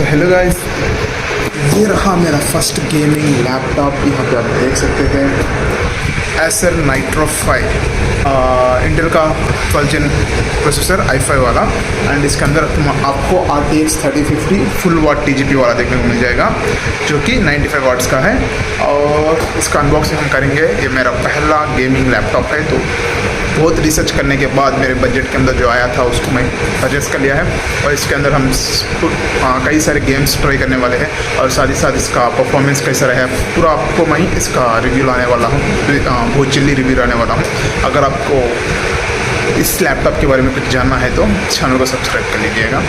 तो hello guys, ये रहा मेरा फर्स्ट गेमिंग लैपटॉप। यहाँ पे आप देख सकते हैं Acer Nitro 5 इंटेल का 12 जेन प्रोसेसर i5 वाला। एंड इसके अंदर आपको RtX 3050 फुल वाट TGP वाला देखने को मिल जाएगा, जो कि 95 वाट्स का है। और इसका अनबॉक्सिंग हम करेंगे। ये मेरा पहला गेमिंग लैपटॉप है, तो बहुत रिसर्च करने के बाद मेरे बजट के अंदर जो आया था उसको मैं सजेस्ट कर लिया है। और इसके अंदर हम कई सारे गेम्स ट्राई करने वाले हैं, और साथ ही साथ इसका परफॉर्मेंस कैसा रहा है पूरा आपको मैं इसका रिव्यू लाने वाला हूँ, बहुत जल्दी रिव्यू लाने वाला हूँ। अगर आपको इस लैपटॉप के बारे में कुछ जानना है तो चैनल को सब्सक्राइब कर लीजिएगा।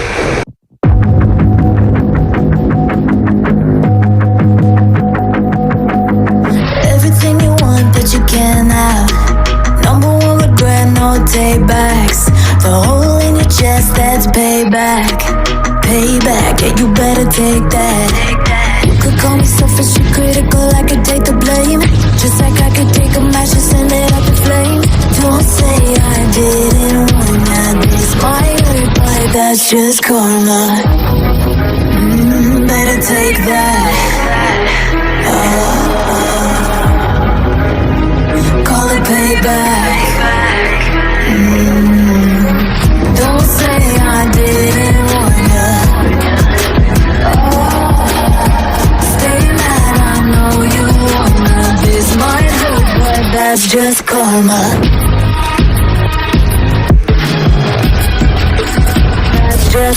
Daybacks, the hole in your chest, that's payback. Payback, yeah, you better take that. You could call me selfish and critical, I could take the blame. Just like I could take a match and send it up in flames. Don't say I didn't want that. This might hurt, but that's just karma. Better take that. Call it payback. Don't say I didn't want ya. Stay mad, I know you wanna. This might hurt, but that's just karma. That's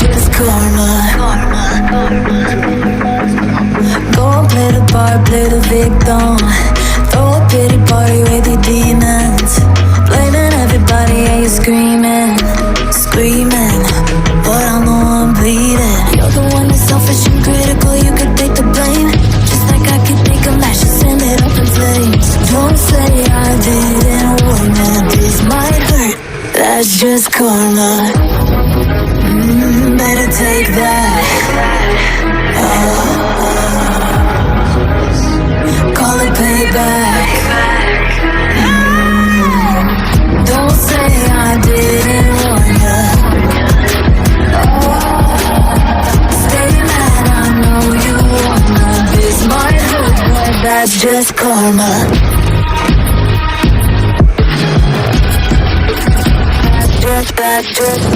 just karma. Go and play the part, play the victim. Throw a pity party with your demons. Blaming everybody and you're screaming. But I'm the one bleeding. You're the one that's selfish and critical, you could take the blame. Just like I could take a match and send it up in flames. Don't say I didn't warn you. This might hurt, that's just karma. Better take that. Call it payback. Don't say I didn't warn ya. Stay mad, I know you wanna. This might hurt, but that's just karma. That's just karma.